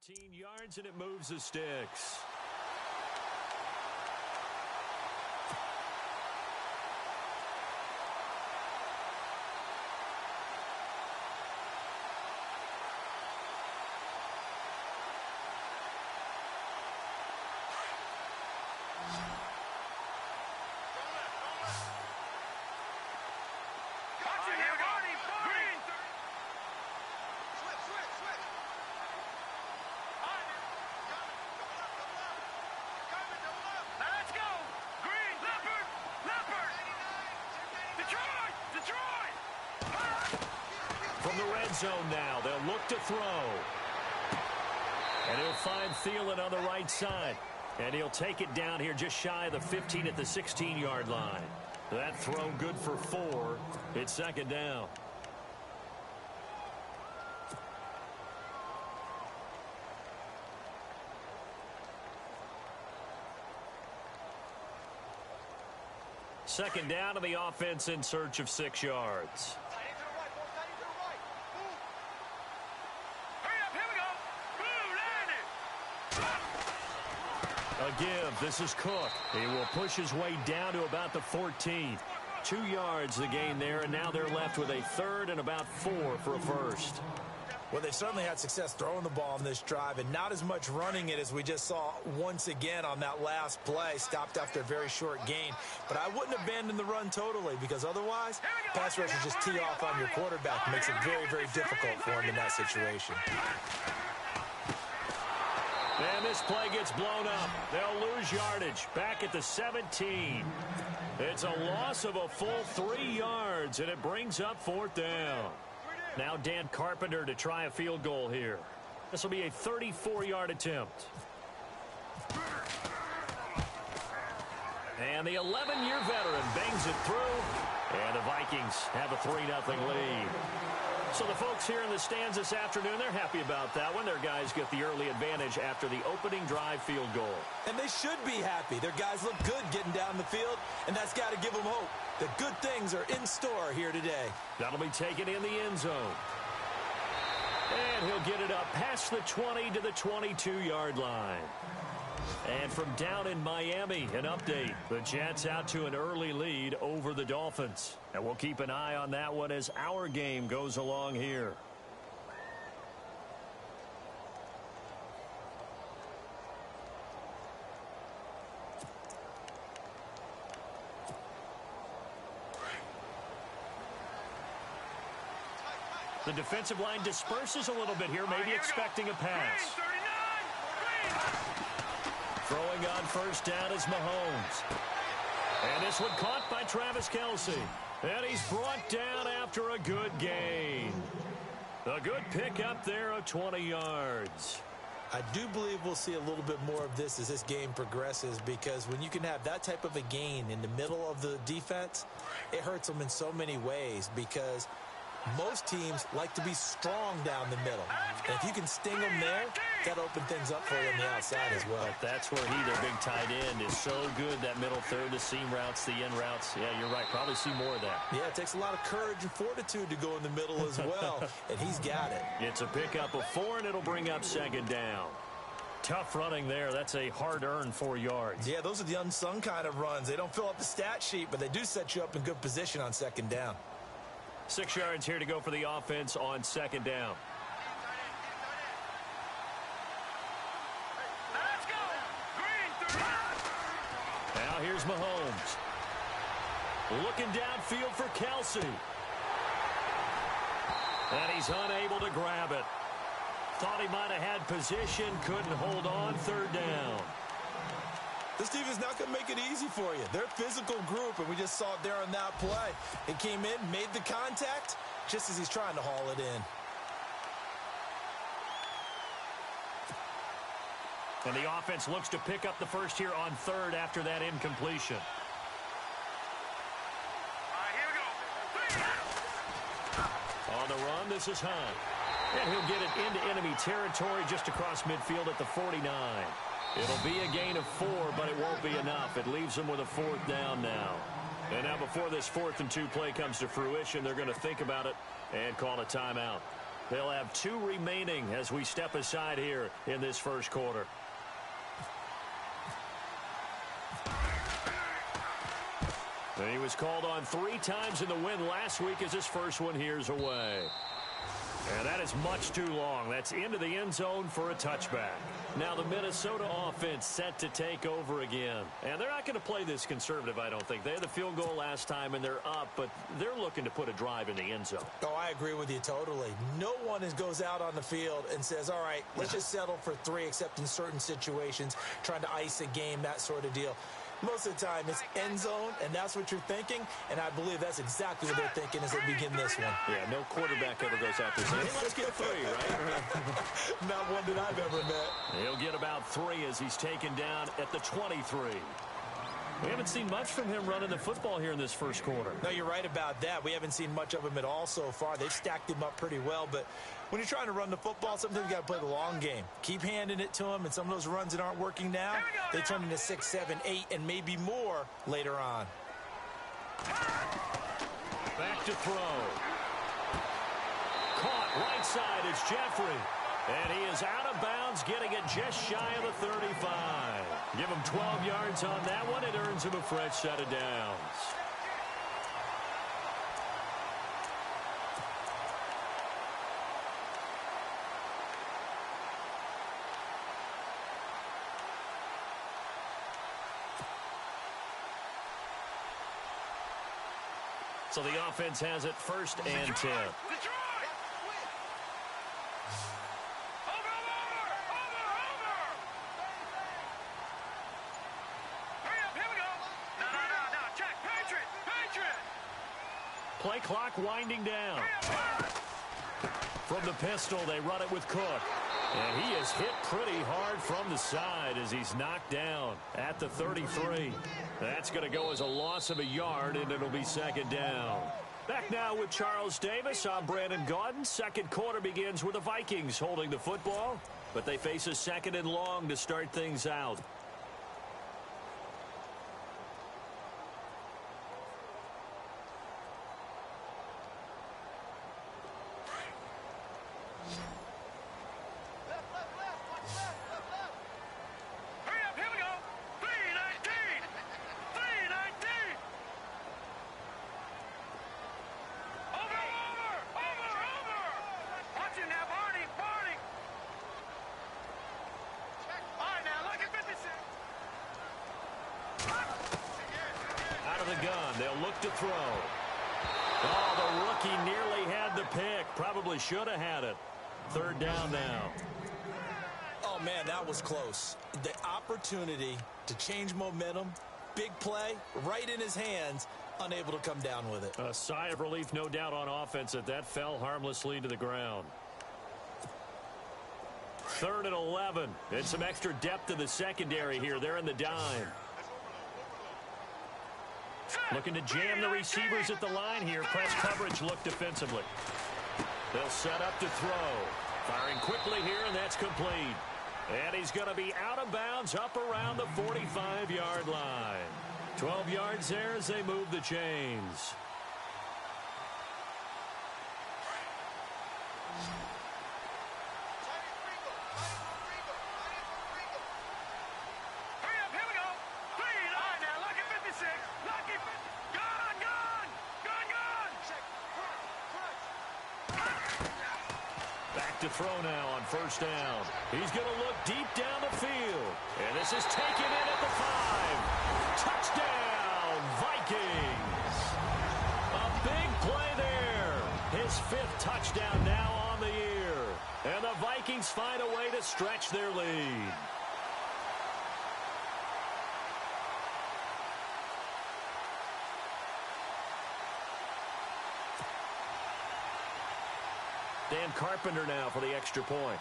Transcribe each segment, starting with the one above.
14 yards, and it moves the sticks. From the red zone now, they'll look to throw. And he'll find Thielen on the right side. And he'll take it down here just shy of the 15 at the 16-yard line. That throw good for 4. It's second down. Second down to the offense in search of 6 yards. A give. This is Cook. He will push his way down to about the 14. 2 yards the gain there, and now they're left with a third and about 4 for a first. Well, they've certainly had success throwing the ball on this drive, and not as much running it as we just saw once again on that last play. Stopped after a very short gain. But I wouldn't abandon the run totally, because otherwise, pass rushers just tee off on your quarterback. It makes it very, very difficult for him in that situation. And this play gets blown up. They'll lose yardage back at the 17. It's a loss of a full 3 yards, and it brings up 4th down. Now Dan Carpenter to try a field goal here. This will be a 34-yard attempt. And the 11-year veteran bangs it through, and the Vikings have a 3-0 lead. So the folks here in the stands this afternoon, they're happy about that one. Their guys get the early advantage after the opening drive field goal. And they should be happy. Their guys look good getting down the field, and that's got to give them hope that good things are in store here today. That'll be taken in the end zone. And he'll get it up past the 20 to the 22-yard line. And from down in Miami, an update. The Jets out to an early lead over the Dolphins. And we'll keep an eye on that one as our game goes along here. The defensive line disperses a little bit here, maybe expecting a pass. Throwing on first down is Mahomes. And this one caught by Travis Kelce. And he's brought down after a good gain. A good pick up there of 20 yards. I do believe we'll see a little bit more of this as this game progresses, because when you can have that type of a gain in the middle of the defense, it hurts them in so many ways, because most teams like to be strong down the middle. And if you can sting them there, that opens things up for you on the outside as well. But that's where their big tight end, is so good, that middle third, the seam routes, the end routes. Yeah, you're right. Probably see more of that. Yeah, it takes a lot of courage and fortitude to go in the middle as well, and he's got it. It's a pickup of 4, and it'll bring up second down. Tough running there. That's a hard-earned 4 yards. Yeah, those are the unsung kind of runs. They don't fill up the stat sheet, but they do set you up in good position on second down. 6 yards here to go for the offense on second down. Now here's Mahomes. Looking downfield for Kelce. And he's unable to grab it. Thought he might have had position, couldn't hold on, third down. This team is not going to make it easy for you. They're a physical group, and we just saw it there on that play. It came in, made the contact, just as he's trying to haul it in. And the offense looks to pick up the first here on third after that incompletion. All right, here we go. On the run, this is Hunt. And he'll get it into enemy territory just across midfield at the 49. It'll be a gain of 4, but it won't be enough. It leaves them with a 4th down now. And now before this 4th and 2 play comes to fruition, they're going to think about it and call a timeout. They'll have 2 remaining as we step aside here in this first quarter. And he was called on 3 times in the win last week as his first one here's away. And that is much too long. That's into the end zone for a touchback. Now the Minnesota offense set to take over again. And they're not going to play this conservative, I don't think. They had the field goal last time, and they're up, but they're looking to put a drive in the end zone. Oh, I agree with you totally. No one goes out on the field and says, all right, let's just settle for 3, except in certain situations, trying to ice a game, that sort of deal. Most of the time, it's end zone, and that's what you're thinking, and I believe that's exactly what they're thinking as they begin this one. Yeah, no quarterback ever goes out there saying, hey, let's get 3, right? Not one that I've ever met. He'll get about 3 as he's taken down at the 23. We haven't seen much from him running the football here in this first quarter. No, you're right about that. We haven't seen much of him at all so far. They've stacked him up pretty well, but when you're trying to run the football, sometimes you got to play the long game. Keep handing it to him, and some of those runs that aren't working now, they turn into 6, 7, 8, and maybe more later on. Back to throw. Caught right side is Jeffrey. And he is out of bounds, getting it just shy of the 35. Give him 12 yards on that one. It earns him a fresh set of downs. So the offense has it 1st and 10. Play clock winding down. From the pistol, they run it with Cook. And he is hit pretty hard from the side as he's knocked down at the 33. That's going to go as a loss of a yard, and it'll be 2nd down. Back now with Charles Davis. I'm Brandon Gaudin. Second quarter begins with the Vikings holding the football, but they face a 2nd and long to start things out. They'll look to throw. Oh, the rookie nearly had the pick. Probably should have had it. 3rd down now. Oh, man, that was close. The opportunity to change momentum, big play, right in his hands, unable to come down with it. A sigh of relief, no doubt, on offense that fell harmlessly to the ground. 3rd and 11. And some extra depth in the secondary here. They're in the dime. Looking to jam the receivers at the line here. Press coverage look defensively. They'll set up to throw. Firing quickly here, and that's complete. And he's going to be out of bounds up around the 45-yard line. 12 yards there as they move the chains. To throw now on 1st down. He's going to look deep down the field. And this is taken in at the 5. Touchdown, Vikings. A big play there. His 5th touchdown now on the year. And the Vikings find a way to stretch their lead. Dan Carpenter now for the extra point.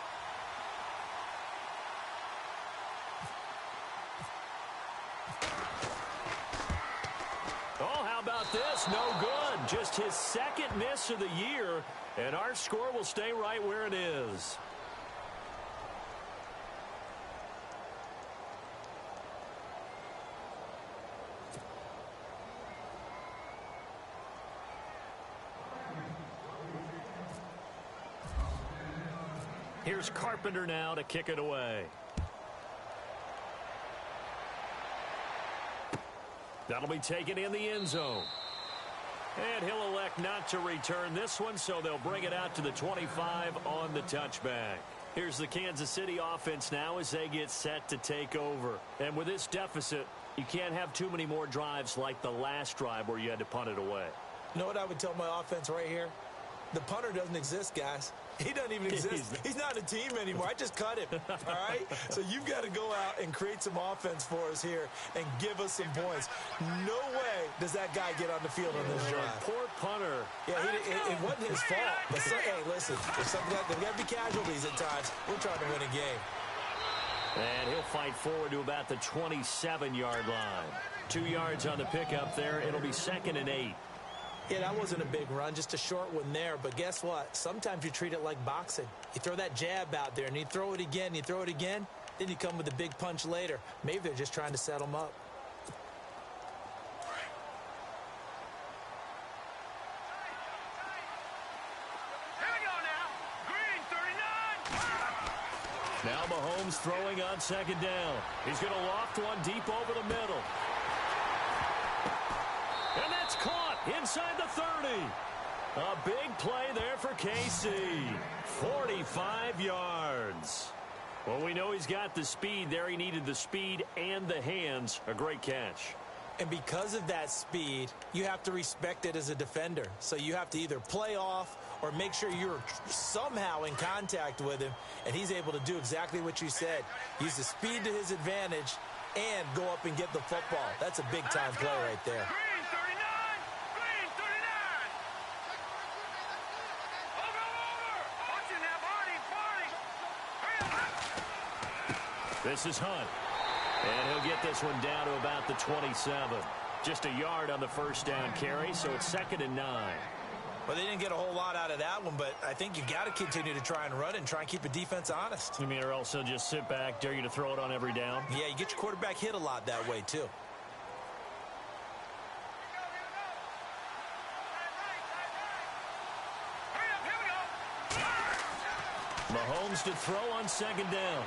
Oh, how about this? No good. Just his 2nd miss of the year, and our score will stay right where it is. Here's Carpenter now to kick it away. That'll be taken in the end zone. And he'll elect not to return this one, so they'll bring it out to the 25 on the touchback. Here's the Kansas City offense now as they get set to take over. And with this deficit, you can't have too many more drives like the last drive where you had to punt it away. You know what I would tell my offense right here? The punter doesn't exist, guys. He doesn't even exist. He's not a team anymore. I just cut him, all right? So you've got to go out and create some offense for us here and give us some points. No way does that guy get on the field on this drive. Poor punter. Yeah, it wasn't his fault. But hey, listen, there's got to be casualties at times. We're trying to win a game. And he'll fight forward to about the 27-yard line. 2 yards on the pickup there. It'll be 2nd and 8. Yeah, that wasn't a big run, just a short one there. But guess what? Sometimes you treat it like boxing. You throw that jab out there, and you throw it again, then you come with a big punch later. Maybe they're just trying to set them up. Here we go now. Green, 39. Now Mahomes throwing on 2nd down. He's going to loft one deep over the middle. And that's caught inside the 30. A big play there for KC. 45 yards. Well, we know he's got the speed there. He needed the speed and the hands. A great catch. And because of that speed, you have to respect it as a defender. So you have to either play off or make sure you're somehow in contact with him. And he's able to do exactly what you said. Use the speed to his advantage and go up and get the football. That's a big-time play right there. This is Hunt. And he'll get this one down to about the 27. Just a yard on the first down carry, so it's 2nd and 9. Well, they didn't get a whole lot out of that one, but I think you've got to continue to try and run it and try and keep the defense honest. You mean, or else they'll just sit back, dare you to throw it on every down? Yeah, you get your quarterback hit a lot that way, too. Mahomes to throw on 2nd down.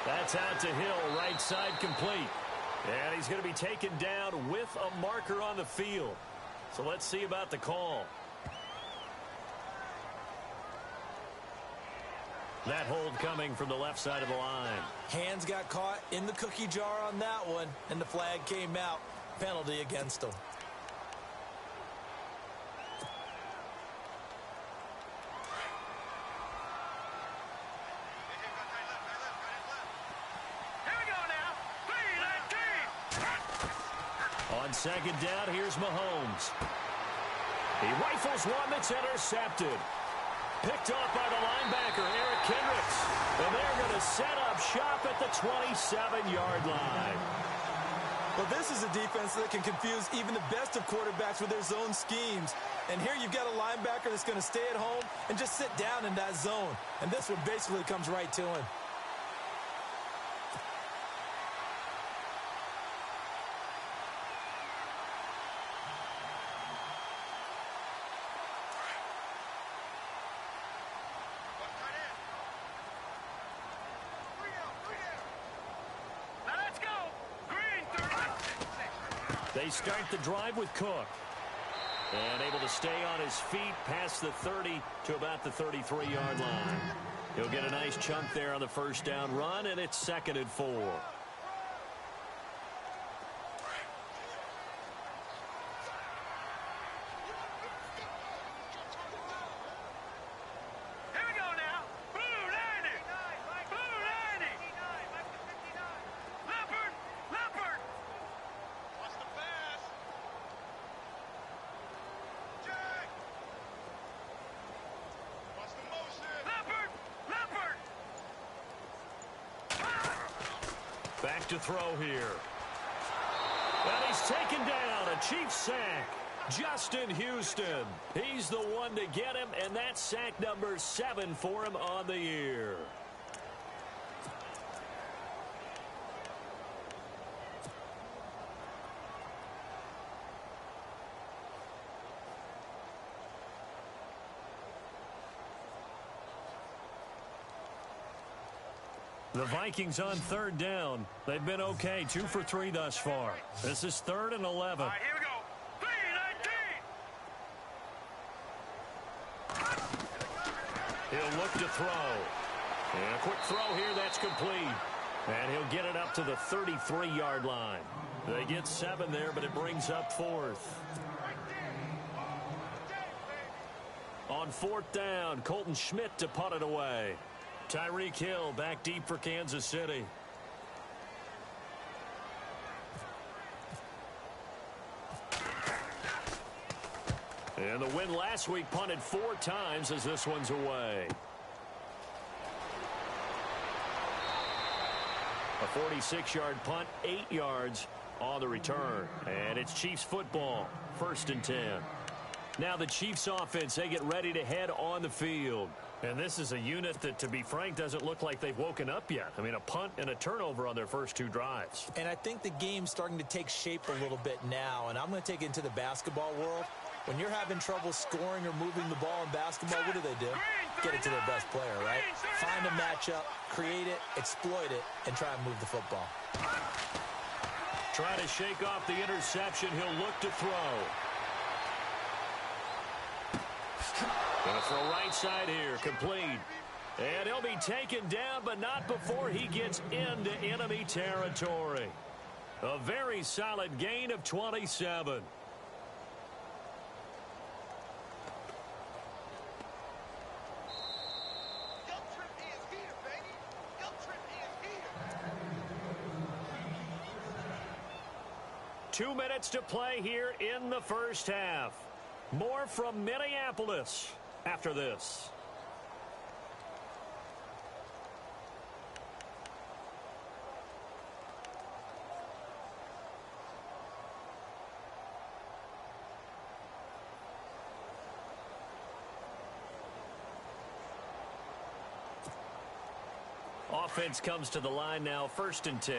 That's out to Hill, right side complete. And he's going to be taken down with a marker on the field. So let's see about the call. That hold coming from the left side of the line. Hands got caught in the cookie jar on that one, and the flag came out. Penalty against him. On 2nd down, here's Mahomes. He rifles one that's intercepted. Picked off by the linebacker, Eric Kendricks. And they're going to set up shop at the 27-yard line. Well, this is a defense that can confuse even the best of quarterbacks with their zone schemes. And here you've got a linebacker that's going to stay at home and just sit down in that zone. And this one basically comes right to him. They start the drive with Cook. And able to stay on his feet past the 30 to about the 33-yard line. He'll get a nice chunk there on the first down run, and it's 2nd and 4. Back to throw here. And he's taken down. A Chiefs sack. Justin Houston. He's the one to get him, and that's sack number 7 for him on the year. The Vikings on third down. They've been okay, 2 for 3 thus far. This is 3rd and 11. All right, here we go. 3-19. He'll look to throw. And a quick throw here, that's complete. And he'll get it up to the 33-yard line. They get 7 there, but it brings up 4th. On 4th down, Colton Schmidt to punt it away. Tyreek Hill back deep for Kansas City. And the win last week punted 4 times as this one's away. A 46-yard punt, 8 yards on the return. And it's Chiefs football, 1st and 10. Now the Chiefs offense, they get ready to head on the field. And this is a unit that, to be frank, doesn't look like they've woken up yet. I mean, a punt and a turnover on their first 2 drives. And I think the game's starting to take shape a little bit now. And I'm going to take it into the basketball world. When you're having trouble scoring or moving the ball in basketball, what do? Get it to their best player, right? Find a matchup, create it, exploit it, and try and move the football. Trying to shake off the interception. He'll look to throw. Going to throw right side here, complete. And he'll be taken down, but not before he gets into enemy territory. A very solid gain of 27. Two minutes to play here in the first half. More from Minneapolis after this. Offense comes to the line now, 1st and 10.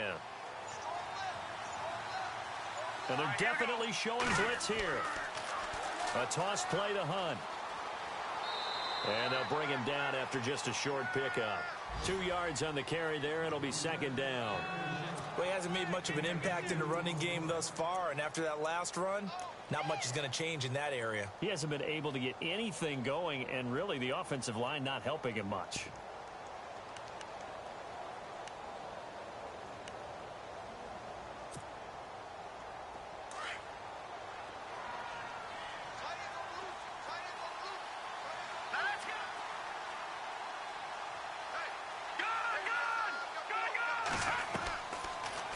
And they're definitely showing blitz here. A toss play to Hunt. And they'll bring him down after just a short pickup. 2 yards on the carry there. It'll be 2nd down. Well, he hasn't made much of an impact in the running game thus far. And after that last run, not much is going to change in that area. He hasn't been able to get anything going. And really, the offensive line not helping him much.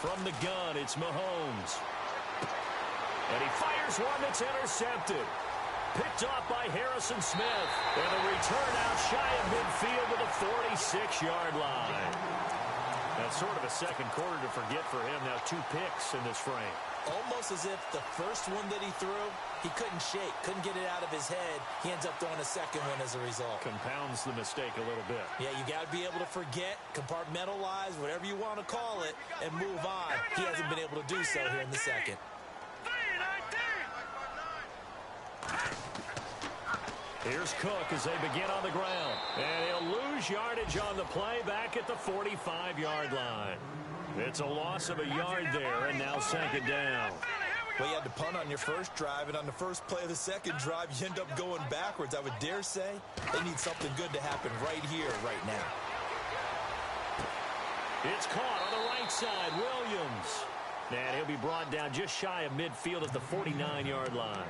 From the gun, it's Mahomes. And he fires one that's intercepted. Picked off by Harrison Smith. And a return out shy of midfield to the 46-yard line. That's sort of a second quarter to forget for him. Now 2 picks in this frame. Almost as if the first one that he threw, he couldn't shake, couldn't get it out of his head. He ends up throwing a second one as a result. Compounds the mistake a little bit. Yeah, you got to be able to forget, compartmentalize, whatever you want to call it, and move on. He hasn't been able to do so here in the second. Here's Cook as they begin on the ground. And he'll lose yardage on the play back at the 45-yard line. It's a loss of a yard there, and now 2nd down. Well, you had to punt on your first drive, and on the first play of the second drive, you end up going backwards. I would dare say they need something good to happen right here, right now. It's caught on the right side, Williams. And he'll be brought down just shy of midfield at the 49-yard line.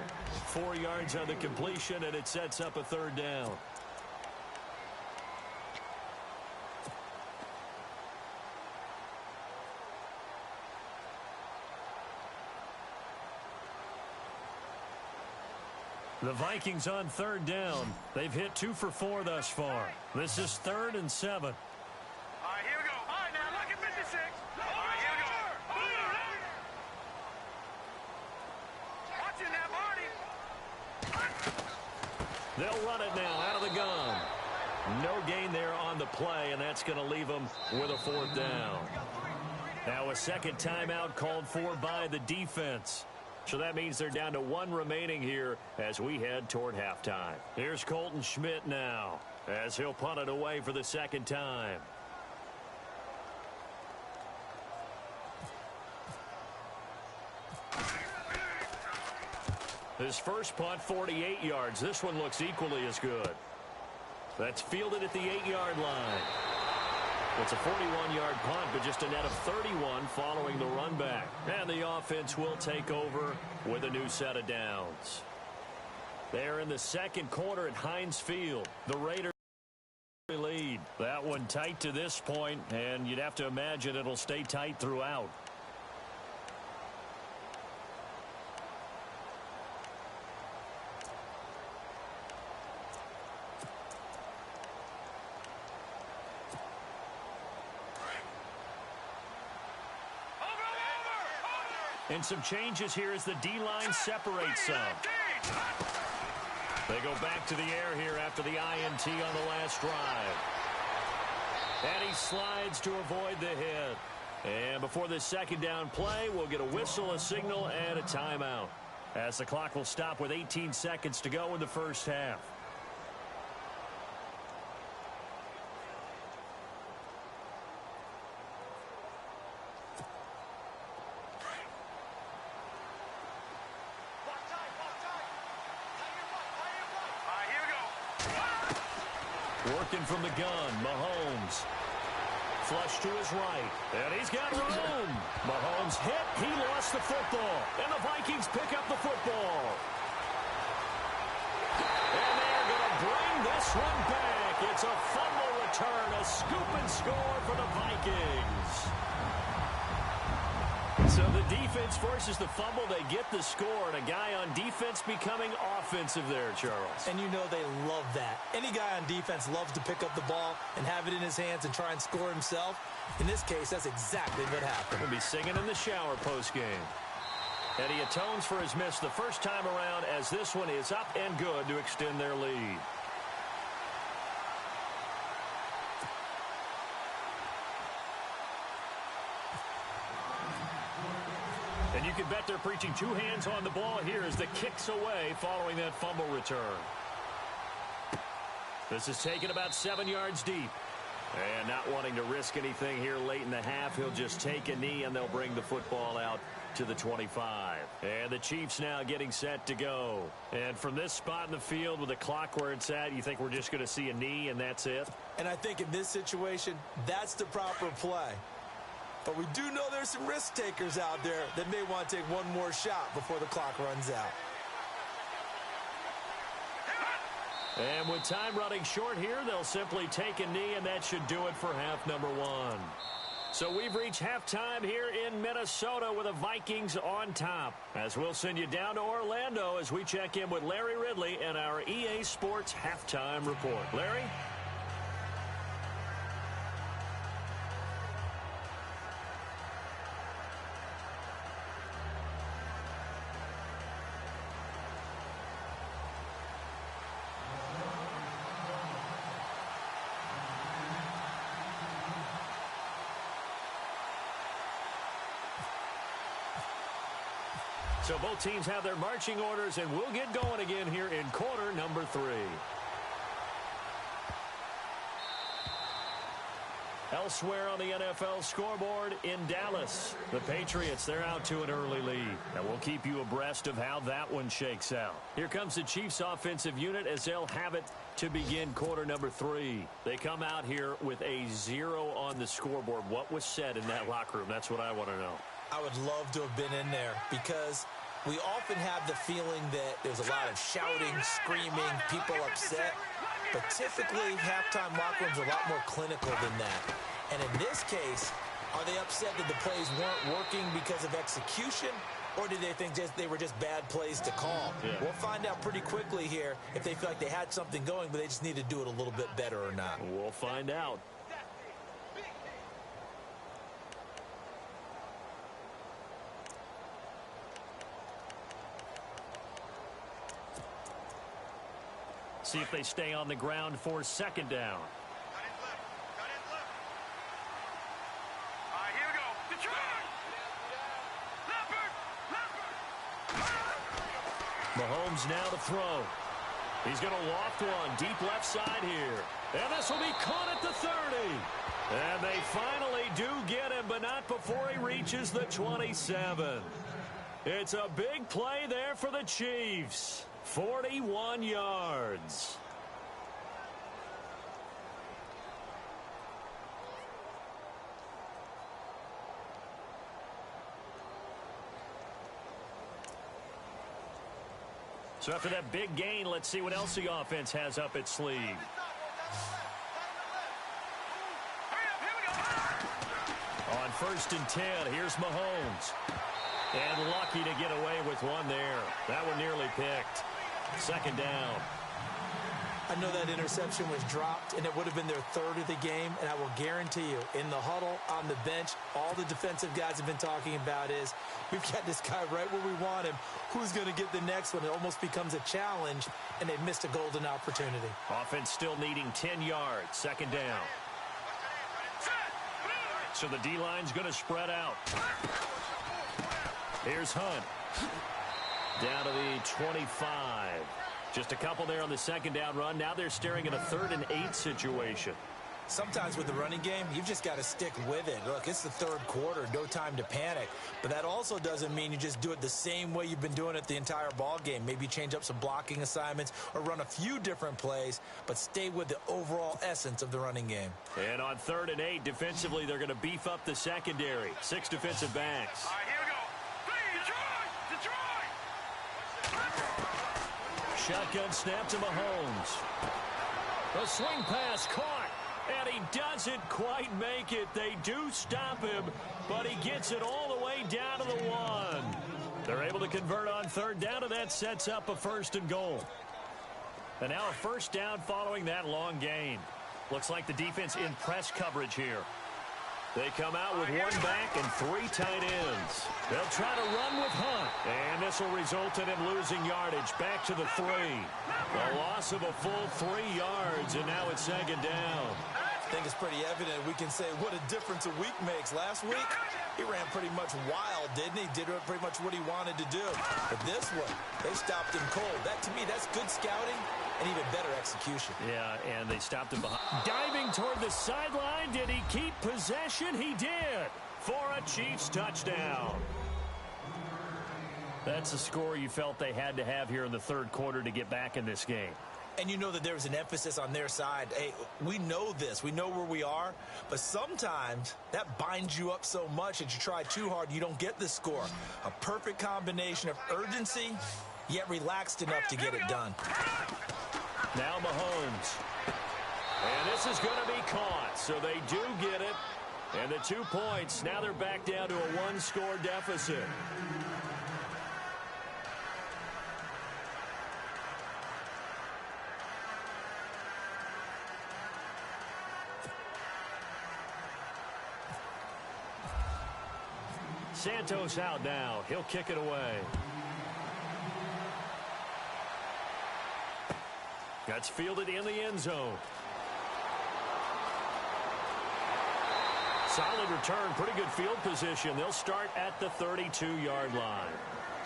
4 yards on the completion, and it sets up a 3rd down. The Vikings on 3rd down. They've hit 2 for 4 thus far. This is 3rd and 7. All right, here we go. All right, now look at 56. All right, here we go. Watching that, Marty. They'll run it now out of the gun. No gain there on the play, and that's going to leave them with a 4th down. Now a second timeout called for by the defense. So that means they're down to 1 remaining here as we head toward halftime. Here's Colton Schmidt now as he'll punt it away for the 2nd time. His first punt, 48 yards. This one looks equally as good. That's fielded at the 8-yard line. It's a 41-yard punt, but just a net of 31 following the run back. And the offense will take over with a new set of downs. They're in the second quarter at Heinz Field. The Raiders lead. That one tight to this point, and you'd have to imagine it'll stay tight throughout. And some changes here as the D-line separates some. They go back to the air here after the INT on the last drive. And he slides to avoid the hit. And before this second down play, we'll get a whistle, a signal, and a timeout, as the clock will stop with 18 seconds to go in the first half. Working from the gun, Mahomes. Flush to his right, and he's got room. Mahomes hit, he lost the football, and the Vikings pick up the football. And they're going to bring this one back. It's a fumble return, a scoop and score for the Vikings. So the defense forces the fumble, they get the score, and a guy on defense becoming offensive there, Charles. And you know they love that. Any guy on defense loves to pick up the ball and have it in his hands and try and score himself. In this case, that's exactly what happened. He'll be singing in the shower postgame. And he atones for his miss the first time around, as this one is up and good to extend their lead. And you can bet they're preaching two hands on the ball here as the kick's away following that fumble return. This is taken about 7 yards deep. And not wanting to risk anything here late in the half, he'll just take a knee and they'll bring the football out to the 25. And the Chiefs now getting set to go. And from this spot in the field with the clock where it's at, you think we're just going to see a knee and that's it? And I think in this situation, that's the proper play. But we do know there's some risk takers out there that may want to take one more shot before the clock runs out. And with time running short here, they'll simply take a knee, and that should do it for half number one. So we've reached halftime here in Minnesota with the Vikings on top. As we'll send you down to Orlando as we check in with Larry Ridley and our EA Sports Halftime Report. Larry? So both teams have their marching orders, and we'll get going again here in quarter number 3. Elsewhere on the NFL scoreboard in Dallas, the Patriots, they're out to an early lead. And we'll keep you abreast of how that one shakes out. Here comes the Chiefs offensive unit as they'll have it to begin quarter number 3. They come out here with a 0 on the scoreboard. What was said in that locker room? That's what I want to know. I would love to have been in there because we often have the feeling that there's a lot of shouting, screaming, people upset. But typically, halftime locker rooms are a lot more clinical than that. And in this case, are they upset that the plays weren't working because of execution? Or did they think they were just bad plays to call? Yeah. We'll find out pretty quickly here if they feel like they had something going, but they just need to do it a little bit better or not. We'll find out. See if they stay on the ground for second down. Here we go. Detroit! Mahomes now to throw. He's going to loft one deep left side here. And this will be caught at the 30. And they finally do get him, but not before he reaches the 27. It's a big play there for the Chiefs. 41 yards. So after that big gain, let's see what else the offense has up its sleeve. On 1st and 10, here's Mahomes. And lucky to get away with one there. That one nearly picked. 2nd down. I know that interception was dropped, and it would have been their 3rd of the game, and I will guarantee you, in the huddle, on the bench, all the defensive guys have been talking about is, we've got this guy right where we want him. Who's going to get the next one? It almost becomes a challenge, and they've missed a golden opportunity. Offense still needing 10 yards. 2nd down. So the D-line's going to spread out. Here's Hunt. Down to the 25. Just a couple there on the 2nd down run. Now they're staring at a 3rd and 8 situation. Sometimes with the running game, you've just got to stick with it. Look, it's the 3rd quarter, no time to panic. But that also doesn't mean you just do it the same way you've been doing it the entire ball game. Maybe change up some blocking assignments or run a few different plays, but stay with the overall essence of the running game. And on 3rd and 8, defensively, they're going to beef up the secondary. 6 defensive backs. All right, here we go. Shotgun snap to Mahomes. The swing pass caught, and he doesn't quite make it. They do stop him, but he gets it all the way down to the 1. They're able to convert on 3rd down, and that sets up a 1st and goal. And now a 1st down following that long gain. Looks like the defense in press coverage here. They come out with 1 back and 3 tight ends. They'll try to run with Hunt. And this will result in him losing yardage back to the 3. The loss of a full 3 yards, and now it's 2nd down. I think it's pretty evident. We can say what a difference a week makes. Last week, he ran pretty much wild, didn't he? Did pretty much what he wanted to do. But this one, they stopped him cold. That, to me, that's good scouting and even better execution. Yeah, and they stopped him behind. Diving toward the sideline. Did he keep possession? He did, for a Chiefs touchdown. That's a score you felt they had to have here in the 3rd quarter to get back in this game. And you know that there was an emphasis on their side. Hey, we know this. We know where we are. But sometimes that binds you up so much that you try too hard, you don't get the score. A perfect combination of urgency, yet relaxed enough to get it done. Now Mahomes. And this is going to be caught. So they do get it. And the 2 points, now they're back down to a 1-score deficit. Santos out now. He'll kick it away. That's fielded in the end zone. Solid return. Pretty good field position. They'll start at the 32-yard line.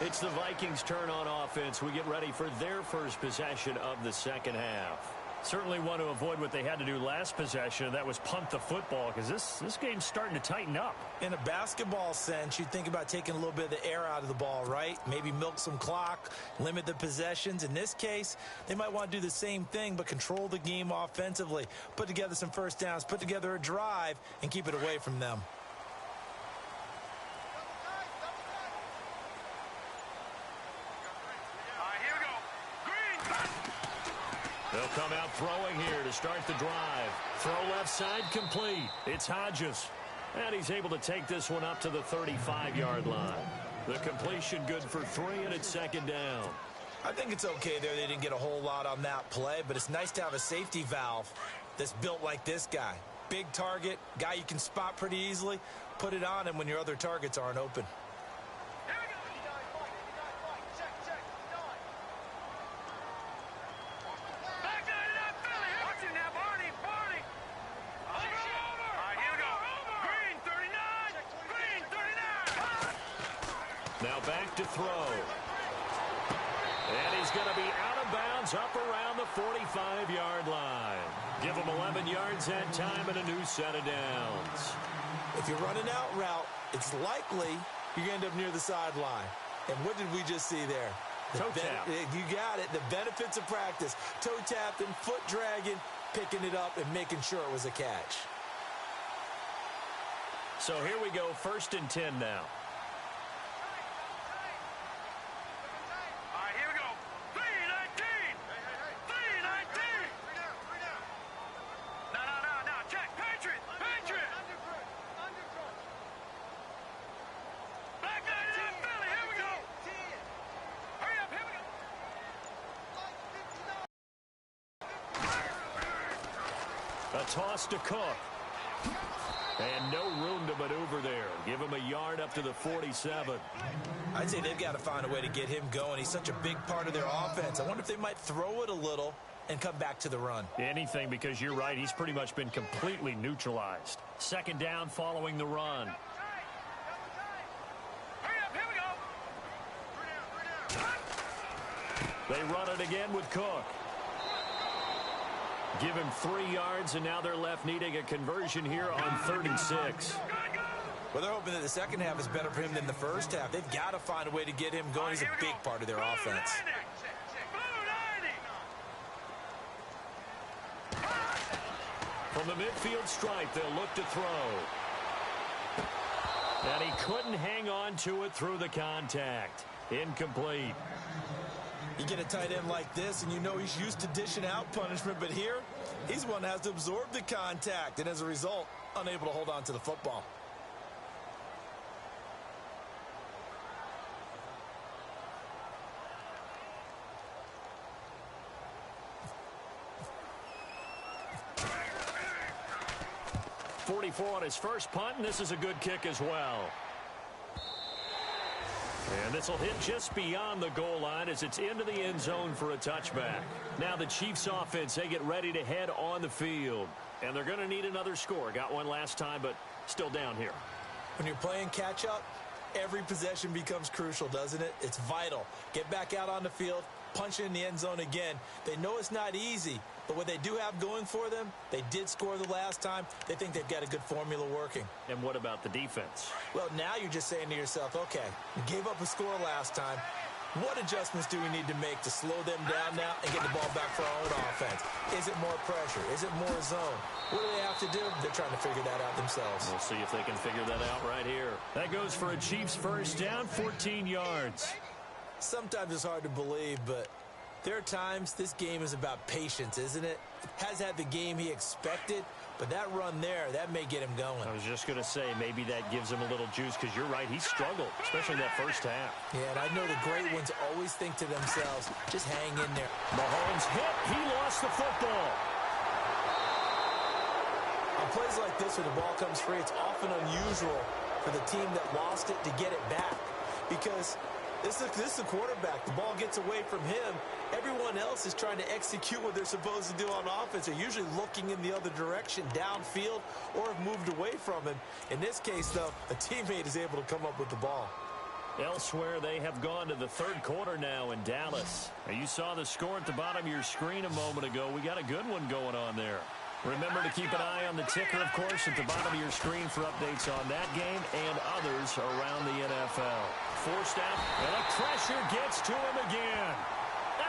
It's the Vikings' turn on offense. We get ready for their first possession of the 2nd half. Certainly want to avoid what they had to do last possession. That was punt the football, because this game's starting to tighten up. In a basketball sense, you think about taking a little bit of the air out of the ball, right? Maybe milk some clock, limit the possessions. In this case, they might want to do the same thing, but control the game offensively. Put together some 1st downs, put together a drive, and keep it away from them. They'll come out throwing here to start the drive. Throw left side complete. It's Hodges. And he's able to take this one up to the 35-yard line. The completion good for 3, and it's 2nd down. I think it's okay there. They didn't get a whole lot on that play, but it's nice to have a safety valve that's built like this guy. Big target, guy you can spot pretty easily. Put it on him when your other targets aren't open. Now back to throw. And he's going to be out of bounds up around the 45-yard line. Give him 11 yards that time and a new set of downs. If you're running out route, it's likely you're going to end up near the sideline. And what did we just see there? Toe tap. You got it. The benefits of practice. Toe tapping, foot dragging, picking it up, and making sure it was a catch. So here we go, 1st and 10 now. All right, here we go. 3-19. 3-19. No. Check. Patriot. Back line in Philly. Here we go. Hurry up. Here we go. A toss to Cook. And no room to maneuver there. Give him a yard up to the 47. I'd say they've got to find a way to get him going. He's such a big part of their offense. I wonder if they might throw it a little and come back to the run. Anything, because you're right. He's pretty much been completely neutralized. 2nd down following the run. Hurry up. Here we go. They run it again with Cook. Give him 3 yards, and now they're left needing a conversion here on 3rd and 6. Well, they're hoping that the second half is better for him than the first half. They've got to find a way to get him going. He's a big part of their offense. From the midfield stripe, they'll look to throw. And he couldn't hang on to it through the contact. Incomplete. You get a tight end like this, and you know he's used to dishing out punishment, but here, he's one that has to absorb the contact, and as a result, unable to hold on to the football. .44 on his first punt, and this is a good kick as well. And this will hit just beyond the goal line as it's into the end zone for a touchback. Now the Chiefs offense, they get ready to head on the field. And they're going to need another score. Got one last time, but still down here. When you're playing catch-up, every possession becomes crucial, doesn't it? It's vital. Get back out on the field, punch in the end zone again. They know it's not easy, but what they do have going for them, they did score the last time. They think they've got a good formula working. And what about the defense? Well, now you're just saying to yourself, okay, we gave up a score last time. What adjustments do we need to make to slow them down now and get the ball back for our own offense? Is it more pressure? Is it more zone? What do they have to do? They're trying to figure that out themselves. We'll see if they can figure that out right here. That goes for a Chiefs first down, 14 yards. Sometimes it's hard to believe, but there are times this game is about patience, isn't it? Has had the game he expected, but that run there, that may get him going. I was just going to say, maybe that gives him a little juice, because you're right, he struggled, especially that first half. Yeah, and I know the great ones always think to themselves, just hang in there. Mahomes hit, he lost the football. On plays like this where the ball comes free, it's often unusual for the team that lost it to get it back, because this is the quarterback. The ball gets away from him. Everyone else is trying to execute what they're supposed to do on offense. They're usually looking in the other direction, downfield, or have moved away from him. In this case, though, a teammate is able to come up with the ball. Elsewhere, they have gone to the third quarter now in Dallas. Now, you saw the score at the bottom of your screen a moment ago. We got a good one going on there. Remember to keep an eye on the ticker, of course, at the bottom of your screen for updates on that game and others around the NFL. Forced out, and the pressure gets to him again.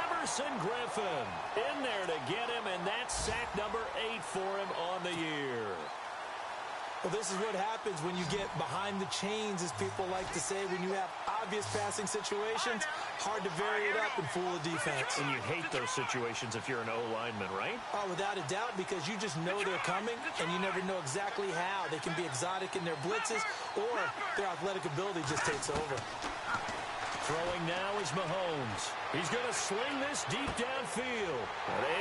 Emerson Griffin in there to get him, and that's sack number 8 for him on the year. Well, this is what happens when you get behind the chains, as people like to say. When you have obvious passing situations, hard to vary it up and fool the defense. And you hate those situations if you're an O-lineman, right? Oh, without a doubt, because you just know they're coming, and you never know exactly how. They can be exotic in their blitzes, or their athletic ability just takes over. Throwing now is Mahomes. He's going to sling this deep downfield.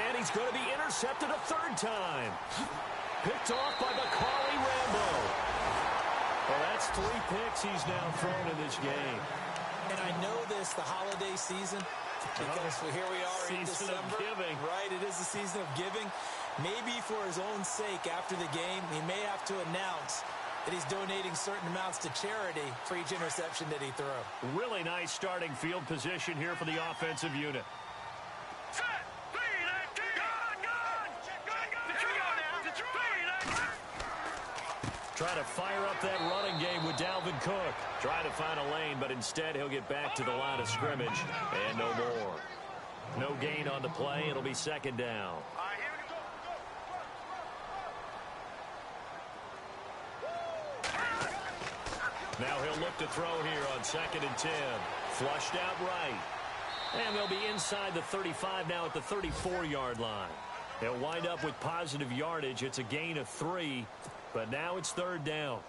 And he's going to be intercepted a third time. Picked off by Macaulay Rambo. Well, that's 3 picks he's now thrown in this game. And I know this, the holiday season, because here we are in December. Season of giving. Right, it is the season of giving. Maybe for his own sake after the game, he may have to announce that he's donating certain amounts to charity for each interception that he threw. Really nice starting field position here for the offensive unit. Trying to fire up that running game with Dalvin Cook. Trying to find a lane, but instead he'll get back to the line of scrimmage. And no more. No gain on the play. It'll be second down. Now he'll look to throw here on 2nd and 10. Flushed out right. And they'll be inside the 35 now at the 34-yard line. They'll wind up with positive yardage. It's a gain of 3, but now it's 3rd down.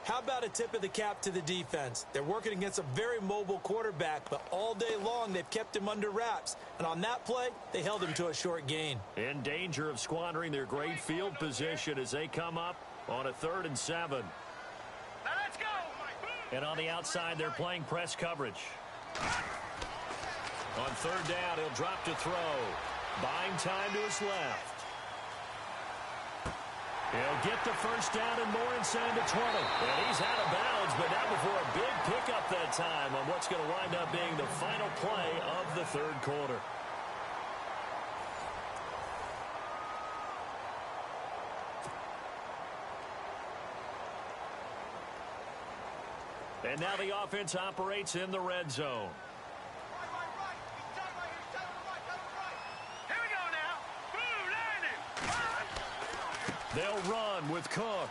How about a tip of the cap to the defense? They're working against a very mobile quarterback, but all day long they've kept him under wraps. And on that play, they held him to a short gain. In danger of squandering their great field position as they come up on a 3rd and 7. Now let's go. And on the outside, they're playing press coverage. On 3rd down, he'll drop to throw. Buying time to his left. He'll get the first down and more inside the 20. And he's out of bounds, but not before a big pickup that time on what's going to wind up being the final play of the 3rd quarter. And now the offense operates in the red zone. Here we go now. They'll run with Cook.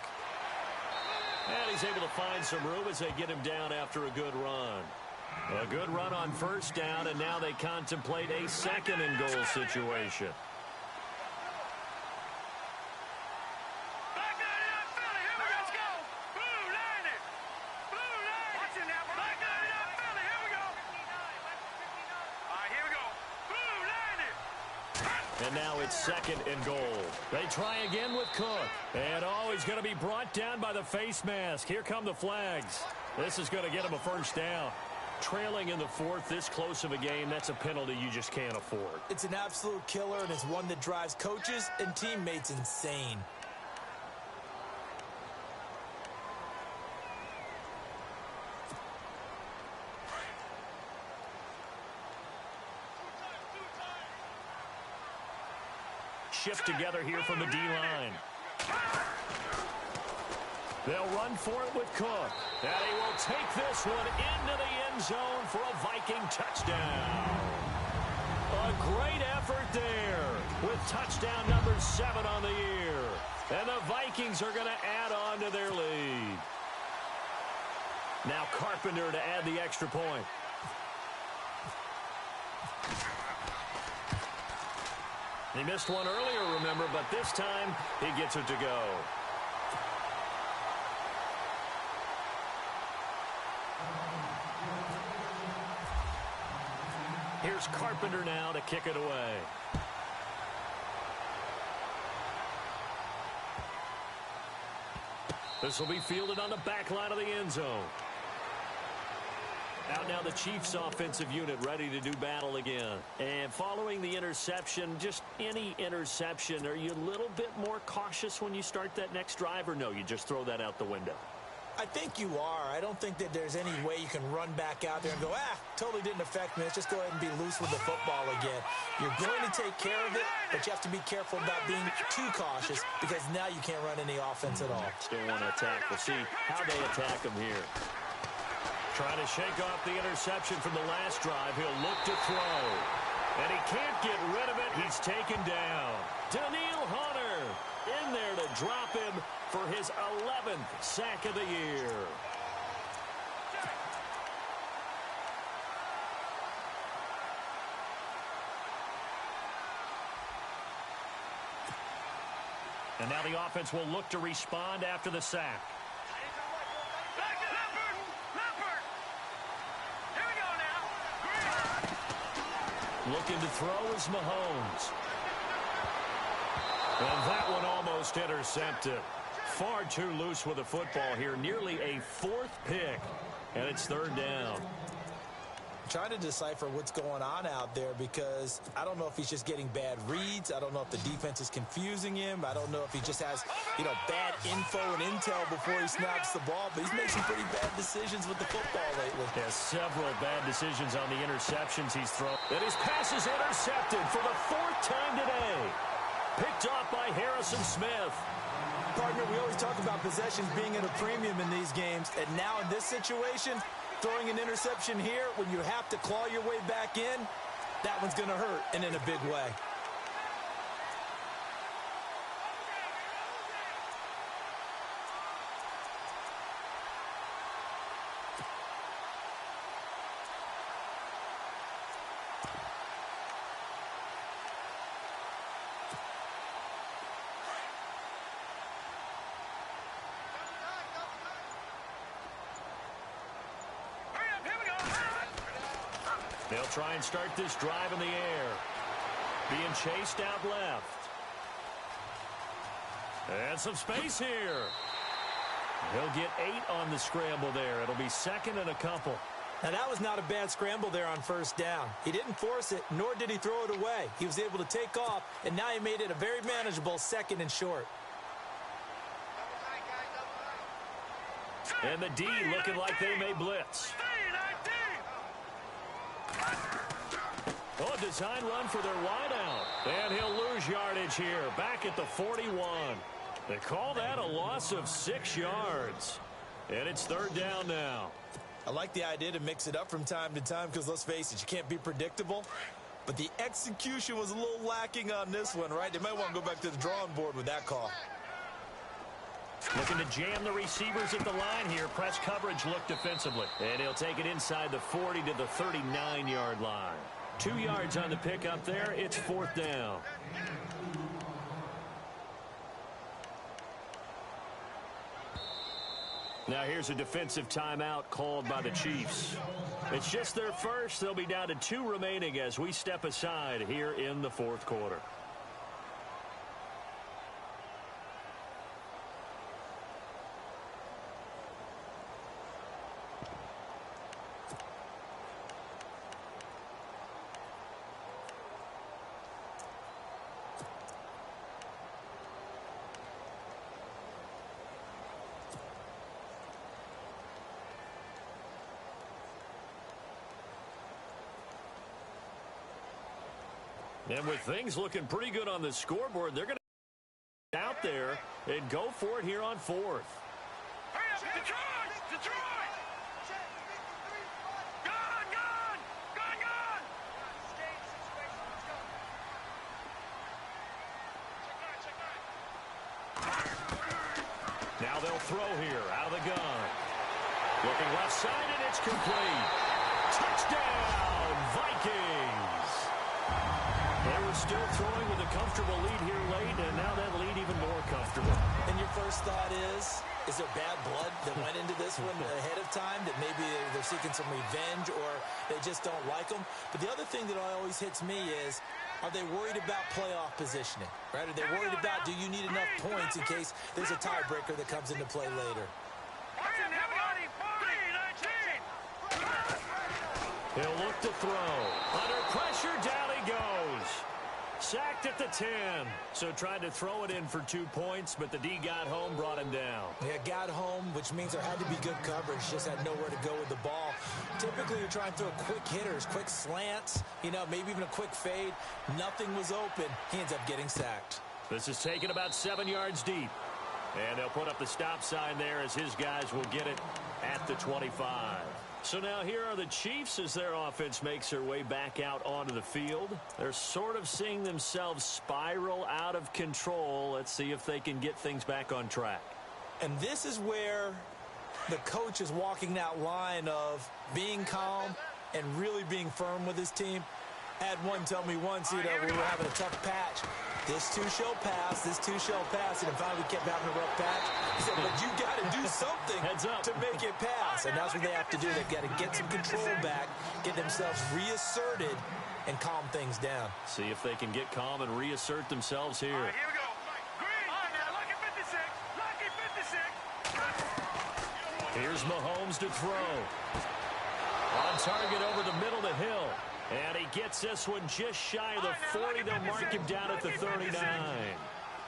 And he's able to find some room as they get him down after a good run. A good run on 1st down, and now they contemplate a 2nd and goal situation. And now it's 2nd and goal. They try again with Cook. And, oh, he's going to be brought down by the face mask. Here come the flags. This is going to get him a first down. Trailing in the 4th, this close of a game, that's a penalty you just can't afford. It's an absolute killer, and it's one that drives coaches and teammates insane. Shift together here from the D-line. They'll run for it with Cook. And he will take this one into the end zone for a Viking touchdown. A great effort there with touchdown number 7 on the year. And the Vikings are going to add on to their lead. Now Carpenter to add the extra point. He missed one earlier, remember, but this time he gets it to go. Here's Carpenter now to kick it away. This will be fielded on the back line of the end zone. Out now the Chiefs offensive unit ready to do battle again. And following the interception, just any interception, are you a little bit more cautious when you start that next drive, or no, you just throw that out the window? I think you are. I don't think that there's any way you can run back out there and go, totally didn't affect me. Let's just go ahead and be loose with the football again. You're going to take care of it, but you have to be careful about being too cautious because now you can't run any offense at all. Still want to attack. We'll see how they attack them here. Trying to shake off the interception from the last drive. He'll look to throw. And he can't get rid of it. He's taken down. Daniil Hunter in there to drop him for his 11th sack of the year. And now the offense will look to respond after the sack. Looking to throw is Mahomes. And that one almost intercepted. Far too loose with the football here. Nearly a 4th pick. And it's 3rd down. I'm trying to decipher what's going on out there because I don't know if he's just getting bad reads. I don't know if the defense is confusing him. I don't know if he just has, bad info and intel before he snaps the ball. But he's made some pretty bad decisions with the football lately. Has several bad decisions on the interceptions he's thrown. And his pass is intercepted for the 4th time today. Picked off by Harrison Smith. partner, we always talk about possessions being at a premium in these games, and now in this situation, throwing an interception here when you have to claw your way back in, that one's going to hurt, and in a big way. They'll try and start this drive in the air. Being chased out left. And some space here. He'll get 8 on the scramble there. It'll be second and a couple. Now, that was not a bad scramble there on first down. He didn't force it, nor did he throw it away. He was able to take off, and now he made it a very manageable second and short. And the D looking like they may blitz. Oh, a design run for their wideout. And he'll lose yardage here, back at the 41. They call that a loss of 6 yards. And it's third down now. I like the idea to mix it up from time to time because, let's face it, you can't be predictable. But the execution was a little lacking on this one, right? They might want to go back to the drawing board with that call. Looking to jam the receivers at the line here. Press coverage look defensively. And he'll take it inside the 40 to the 39-yard line. 2 yards on the pickup there. It's fourth down. Now here's a defensive timeout called by the Chiefs. It's just their first. They'll be down to 2 remaining as we step aside here in the fourth quarter. And with things looking pretty good on the scoreboard, they're going to out there and go for it here on fourth. Detroit! Gone! Now they'll throw here out of the gun. Looking left side, and it's complete. Touchdown, Vikings! They were still throwing with a comfortable lead here late, and now that lead even more comfortable. And your first thought is there bad blood that went into this one ahead of time, that maybe they're seeking some revenge or they just don't like them? But the other thing that always hits me is, are they worried about playoff positioning? Right? Are they worried about, do you need enough points in case there's a tiebreaker that comes into play later? He'll look to throw. Under pressure, down he goes. Sacked at the 10. So tried to throw it in for 2 points, but the D got home, brought him down. Yeah, got home, which means there had to be good coverage. Just had nowhere to go with the ball. Typically, you're trying to throw quick hitters, quick slants, maybe even a quick fade. Nothing was open. He ends up getting sacked. This is taken about 7 yards deep. And they'll put up the stop sign there as his guys will get it at the 25. So now here are the Chiefs as their offense makes their way back out onto the field. They're sort of seeing themselves spiral out of control. Let's see if they can get things back on track. And this is where the coach is walking that line of being calm and really being firm with his team. I had one tell me once, we were having a tough patch. This too shall pass, this too shall pass. And finally we kept having a rough patch. He said, but you got to do something to make it pass. And that's what they have to do. They've got to get some control back, get themselves reasserted, and calm things down. See if they can get calm and reassert themselves here. All right, here we go. Green. All right, now, lucky 56. Lucky 56. Here's Mahomes to throw. On target over the middle to Hill. And he gets this one just shy of the 40. They'll mark him down at the 39.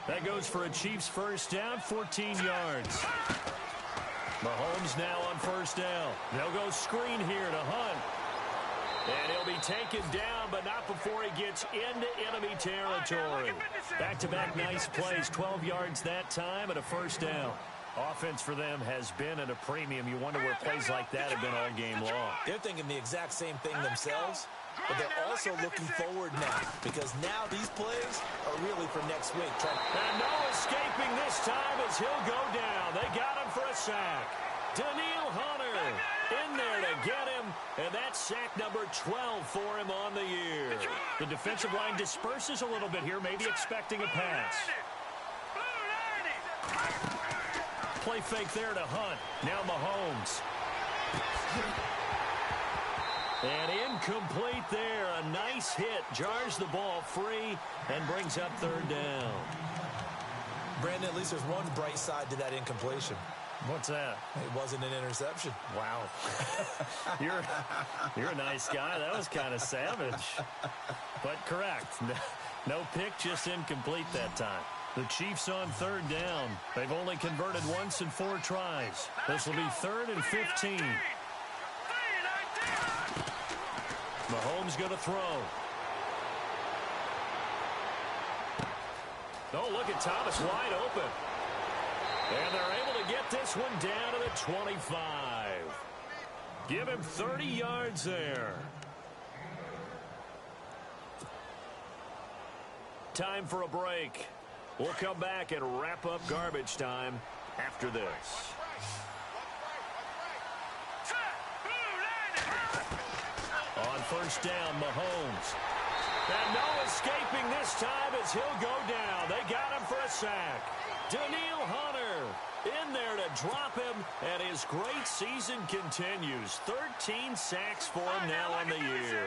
That goes for a Chiefs first down, 14 yards. Mahomes now on first down. They'll go screen here to Hunt. And he'll be taken down, but not before he gets into enemy territory. Back-to-back nice plays, 12 yards that time and a first down. Offense for them has been at a premium. You wonder where plays like that have been all game long. They're thinking the exact same thing themselves, but they're also looking forward now because now these plays are really for next week. And no escaping this time as he'll go down. They got him for a sack. Daniil Hunter in there to get him, and that's sack number 12 for him on the year. The defensive line disperses a little bit here, maybe expecting a pass. Play fake there to Hunt. Now Mahomes. And incomplete there. A nice hit. Jars the ball free and brings up third down. Brandon, at least there's one bright side to that incompletion. What's that? It wasn't an interception. Wow. You're a nice guy. That was kind of savage. But correct. No pick, just incomplete that time. The Chiefs on third down. They've only converted once in 4 tries. This will be 3rd and 15. Mahomes going to throw. Oh, look at Thomas wide open. And they're able to get this one down to the 25. Give him 30 yards there. Time for a break. We'll come back and wrap up garbage time after this. On first down, Mahomes. And no escaping this time as he'll go down. They got him for a sack. Daniil Hunter in there to drop him, and his great season continues. 13 sacks for him now on the year.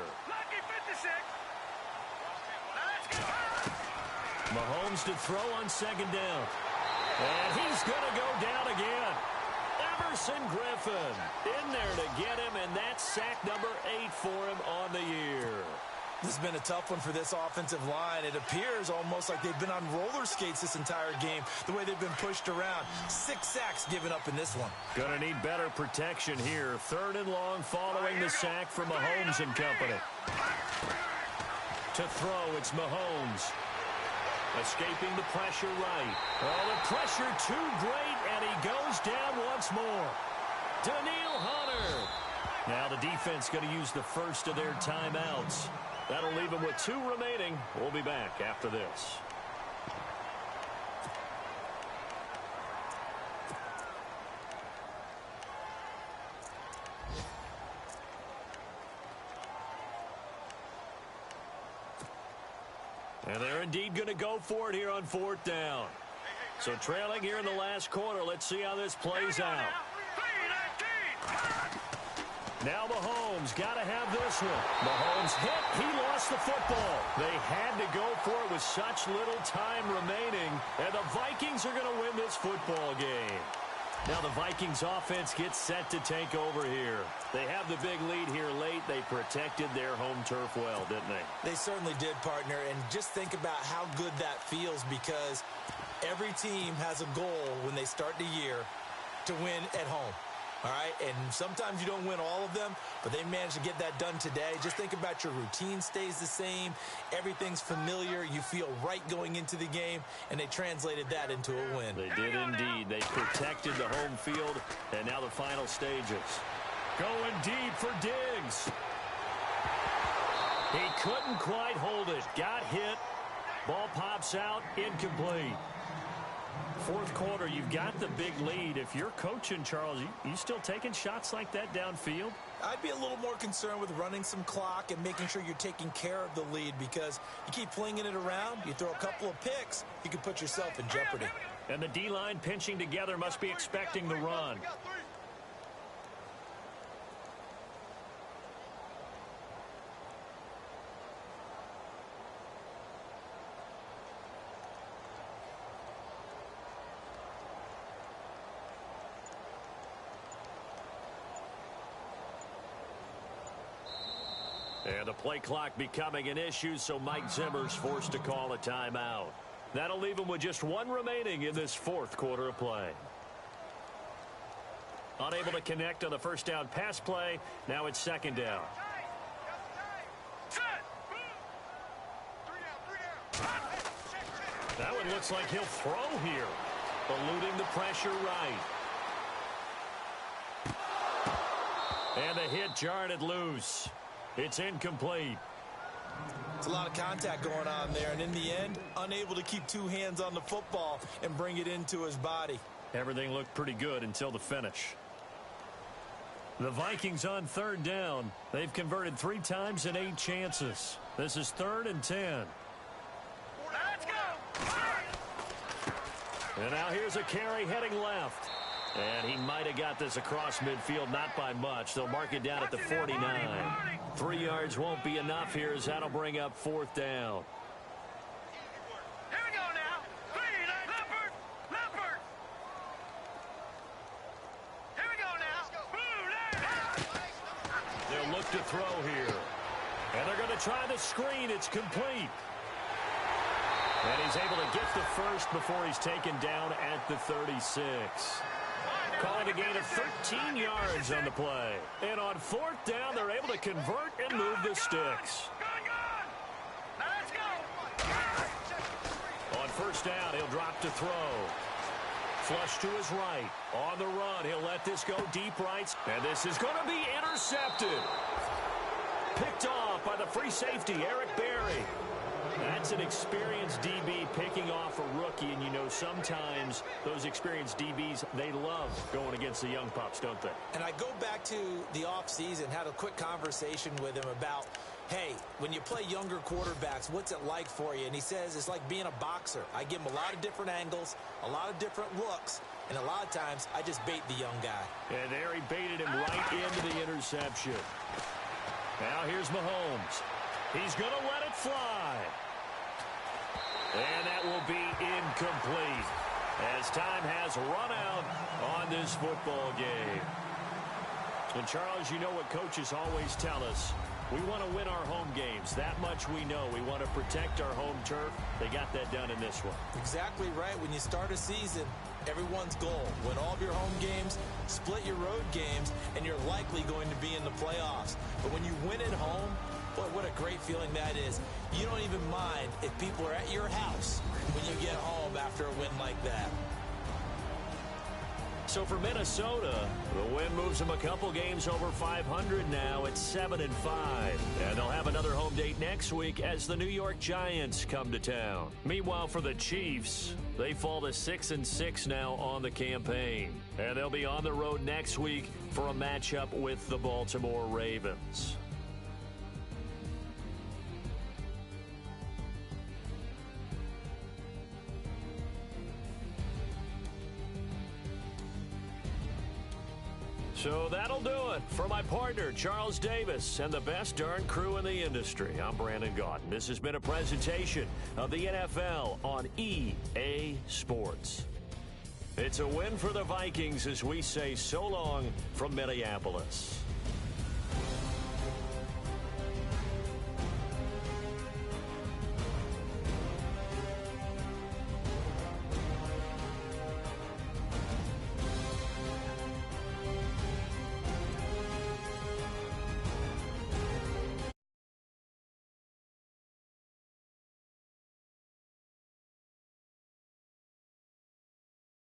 Mahomes to throw on second down. And he's going to go down again. Everson Griffin in there to get him, and that's sack number 8 for him on the year. This has been a tough one for this offensive line. It appears almost like they've been on roller skates this entire game, the way they've been pushed around. 6 sacks given up in this one. Gonna need better protection here. 3rd and long following the sack from Mahomes and company. To throw, it's Mahomes. Escaping the pressure right. Oh, the pressure too great, and he goes down once more. Daniil Hunter. Now the defense going to use the first of their timeouts. That'll leave them with 2 remaining. We'll be back after this. And they're indeed going to go for it here on 4th down. So trailing here in the last quarter. Let's see how this plays out. Now Mahomes got to have this one. Mahomes hit. He lost the football. They had to go for it with such little time remaining. And the Vikings are going to win this football game. Now the Vikings offense gets set to take over here. They have the big lead here late. They protected their home turf well, didn't they? They certainly did, partner. And just think about how good that feels, because every team has a goal when they start the year to win at home. All right, and sometimes you don't win all of them, but they managed to get that done today. Just think about your routine stays the same. Everything's familiar. You feel right going into the game, and they translated that into a win. They did indeed. They protected the home field, and now the final stages. Going deep for Diggs. He couldn't quite hold it. Got hit. Ball pops out. Incomplete. 4th quarter, you've got the big lead. If you're coaching, Charles, you still taking shots like that downfield? I'd be a little more concerned with running some clock and making sure you're taking care of the lead, because you keep flinging it around, you throw a couple of picks, you can put yourself in jeopardy. And the D-line pinching together must be expecting the run. And the play clock becoming an issue, so Mike Zimmer's forced to call a timeout. That'll leave him with just 1 remaining in this 4th quarter of play. Unable to connect on the first down pass play. Now it's 2nd down. That one looks like he'll throw here. Eluding the pressure right. And the hit jarred it loose. It's incomplete. It's a lot of contact going on there, and in the end, unable to keep two hands on the football and bring it into his body. Everything looked pretty good until the finish. The Vikings on third down. They've converted 3 times in 8 chances. This is 3rd and 10. Let's go! And now here's a carry heading left. And he might have got this across midfield, not by much. They'll mark it down at the 49. 3 yards won't be enough here as that'll bring up 4th down. Here we go now. Leopard! Leopard! Here we go now. They'll look to throw here. And they're going to try the screen. It's complete. And he's able to get the first before he's taken down at the 36. Calling a gain of 13 yards on the play. And on 4th down, they're able to convert and move the sticks. Let's go! On 1st down, he'll drop to throw. Flush to his right. On the run, he'll let this go deep right. And this is going to be intercepted. Picked off by the free safety, Eric Berry. That's an experienced DB picking off a rookie, and you know sometimes those experienced DBs, they love going against the young pups, don't they? And I go back to the offseason, had a quick conversation with him about, hey, when you play younger quarterbacks, what's it like for you? And he says it's like being a boxer. I give him a lot of different angles, a lot of different looks, and a lot of times I just bait the young guy. And there he baited him right into the interception. Now here's Mahomes. He's going to let it fly. And that will be incomplete as time has run out on this football game. And, Charles, you know what coaches always tell us. We want to win our home games. That much we know. We want to protect our home turf. They got that done in this one. Exactly right. When you start a season, everyone's goal, win all of your home games, split your road games, and you're likely going to be in the playoffs. But when you win at home, boy, what a great feeling that is. You don't even mind if people are at your house when you get home after a win like that. So for Minnesota, the win moves them a couple games over 500 now at 7-5. And they'll have another home date next week as the New York Giants come to town. Meanwhile, for the Chiefs, they fall to 6-6 now on the campaign. And they'll be on the road next week for a matchup with the Baltimore Ravens. So that'll do it. For my partner, Charles Davis, and the best darn crew in the industry, I'm Brandon Gaudin. This has been a presentation of the NFL on EA Sports. It's a win for the Vikings as we say so long from Minneapolis.